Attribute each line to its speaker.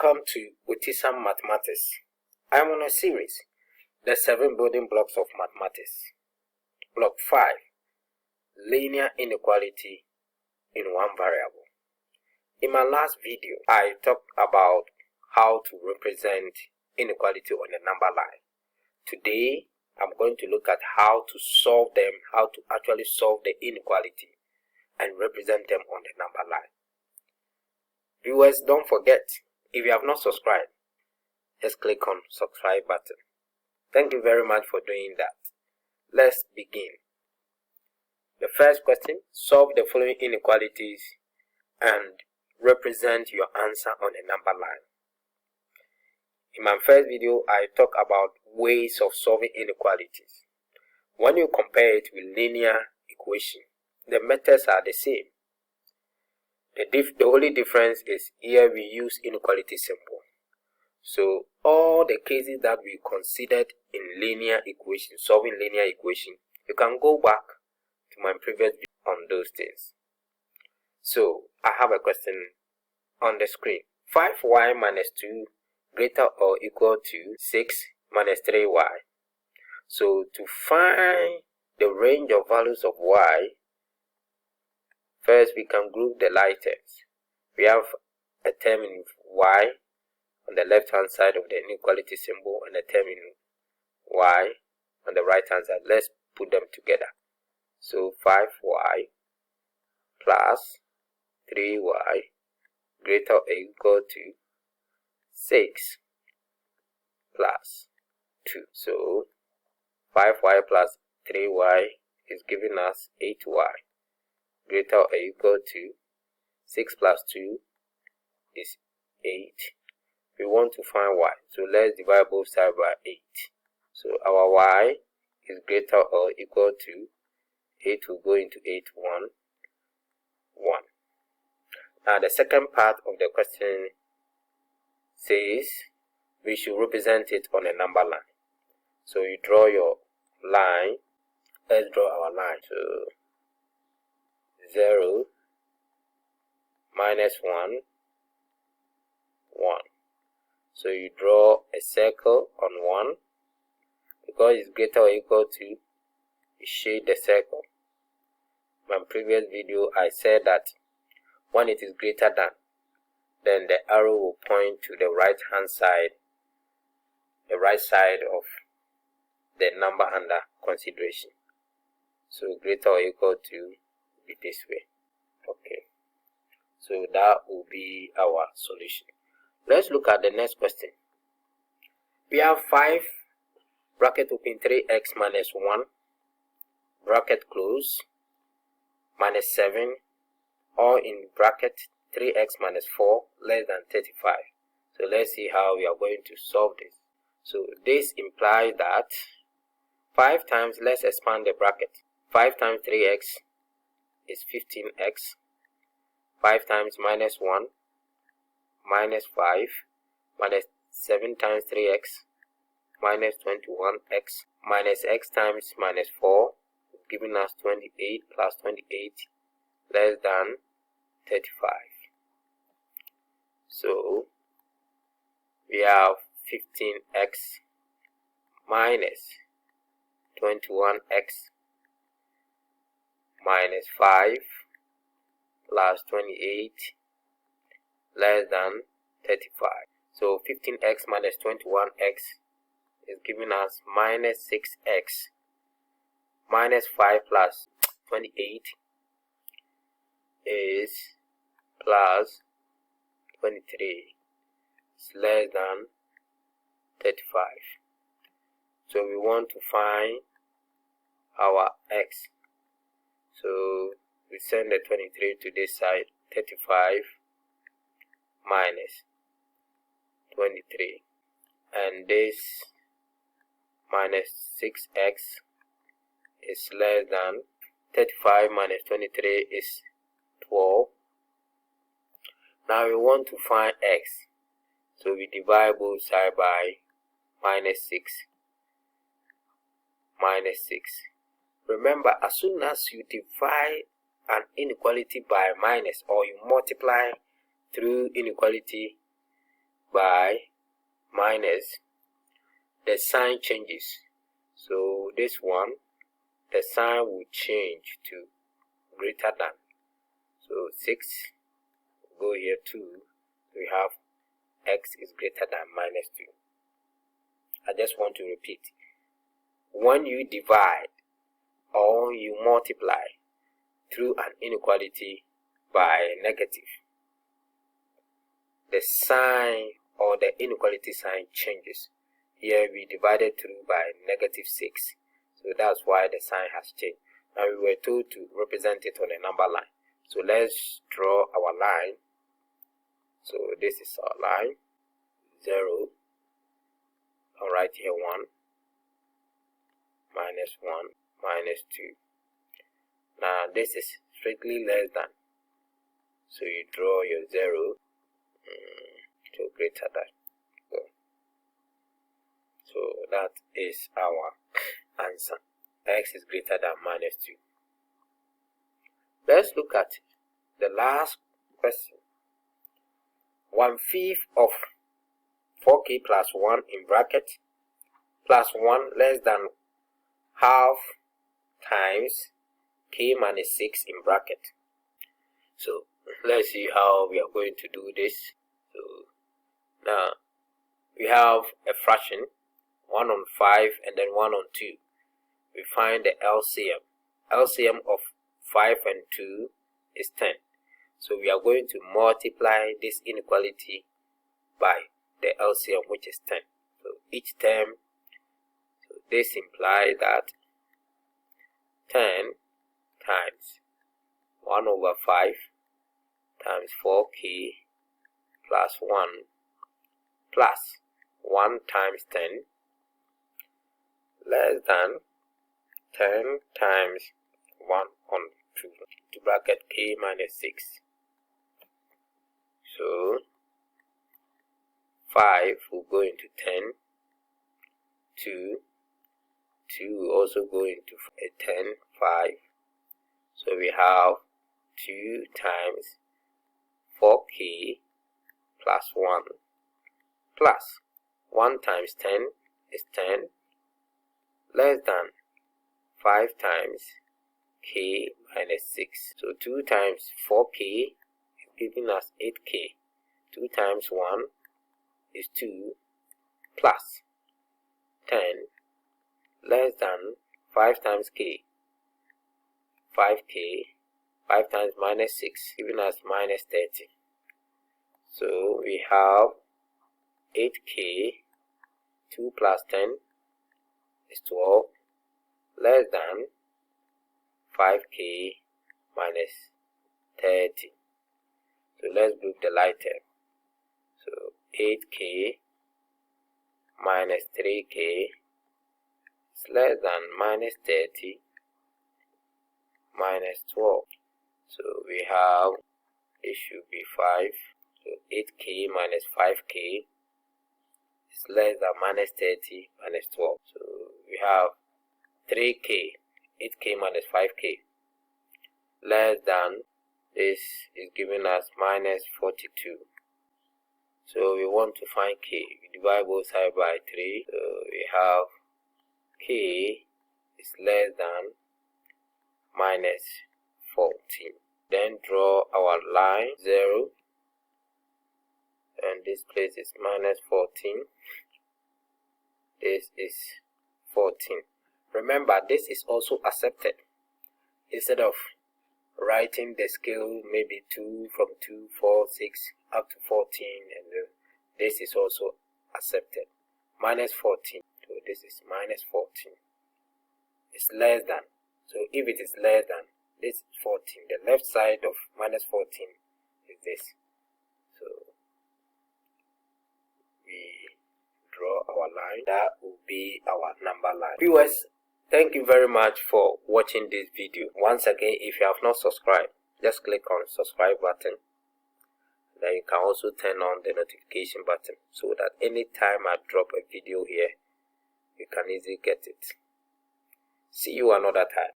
Speaker 1: Welcome to Autism Mathematics. I am on a series, the 7 building blocks of mathematics. Block 5, linear inequality in one variable. In my last video, I talked about how to represent inequality on a number line. Today, I'm going to look at how to solve them, how to actually solve the inequality and represent them on the number line. Viewers, don't forget, if you have not subscribed, just click on subscribe button. Thank you very much for doing that. Let's begin. The first question, solve the following inequalities and represent your answer on a number line. In my first video, I talked about ways of solving inequalities. When you compare it with linear equation, the methods are the same. The only difference is here we use inequality symbol. So all the cases that we considered in linear equation, solving linear equation, you can go back to my previous video on those things. So I have a question on the screen. 5y minus 2 greater or equal to 6 minus 3y. So to find the range of values of y, first we can group the like terms. We have a term in y on the left hand side of the inequality symbol and a term in y on the right hand side. Let's put them together. So 5y plus 3y greater or equal to 6 plus 2. So 5y plus 3y is giving us 8y greater or equal to 6 plus 2 is 8. We want to find y, so let's divide both sides by 8. So our y is greater or equal to 8 will go into 8, 1, 1. Now the second part of the question says we should represent it on a number line. So you draw your line. Let's draw our line. So 0, minus 1, 1. So you draw a circle on 1. Because it's greater or equal to, you shade the circle. In my previous video, I said that when it is greater than, then the arrow will point to the right hand side, the right side of the number under consideration. So greater or equal to be this way. Okay, so that will be our solution. Let's look at the next question. We have 5 bracket open 3x minus 1 bracket close minus 7 or in bracket 3x minus 4 less than 35. So let's see how we are going to solve this. So this implies that 5 times, let's expand the bracket. 5 times 3x is 15x. 5 times minus 1 minus 5 minus 7 times 3x minus 21x minus x times minus 4 giving us 28 plus 28 less than 35. So we have 15x minus 21x minus 5 plus 28 less than 35. So 15x minus 21x is giving us minus 6x minus 5 plus 28 is plus 23. It's less than 35. So we want to find our x. So we send the 23 to this side. 35 minus 23, and this minus 6x is less than 35 minus 23 is 12. Now we want to find x, so we divide both sides by minus 6. Minus 6. Remember, as soon as you divide an inequality by minus or you multiply through inequality by minus, the sign changes. So this one, the sign will change to greater than. So 6, go here 2, we have x is greater than minus 2. I just want to repeat. When you divide or you multiply through an inequality by a negative, the sign or the inequality sign changes. Here we divided through by negative 6. So that's why the sign has changed. Now we were told to represent it on a number line. So let's draw our line. So this is our line. 0. I'll write here 1. Minus 1. Minus 2. Now this is strictly less than. So you draw your 0 to greater than. So that is our answer. X is greater than minus 2. Let's look at the last question. 1/5 of 4k plus 1 in bracket plus 1 less than half times k minus 6 in bracket. So let's see how we are going to do this. So now we have a fraction, 1 on 5 and then 1 on 2. We find the LCM. LCM of 5 and 2 is 10. So we are going to multiply this inequality by the LCM, which is 10. So each term, so this implies that 10 times 1 over 5 times 4k plus 1 plus 1 times 10 less than 10 times 1 on 2 to bracket k minus 6. So 5 will go into 10, 2 will also go into 10, 5. So we have 2 times 4k plus 1 plus 1 times 10 is 10 less than 5 times k minus 6. So 2 times 4k is giving us 8k. 2 times 1 is 2 plus 10 less than 5 times k. 5k, 5 times minus 6 giving us minus 30. So we have 8k, 2 plus 10 is 12 less than 5k minus 30. So let's group the light term. So 8k minus 3k is less than minus 30 minus 12. So we have, it should be 5. So 8k minus 5k is less than minus 30 minus 12. So we have 3k, 8k minus 5k less than, this is giving us minus 42. So we want to find k. We divide both sides by 3. So we have k is less than minus 14. Then draw our line 0, and this place is minus 14. This is 14. Remember, this is also accepted. Instead of writing the scale maybe 2 from 2, 4, 6 up to 14, and this is also accepted. Minus 14. So this is minus 14. It's less than. So if it is less than, this is 14. The left side of minus 14 is this. So we draw our line. That will be our number line. Viewers, thank you very much for watching this video. Once again, if you have not subscribed, just click on subscribe button. Then you can also turn on the notification button so that anytime I drop a video here, you can easily get it. See you another time.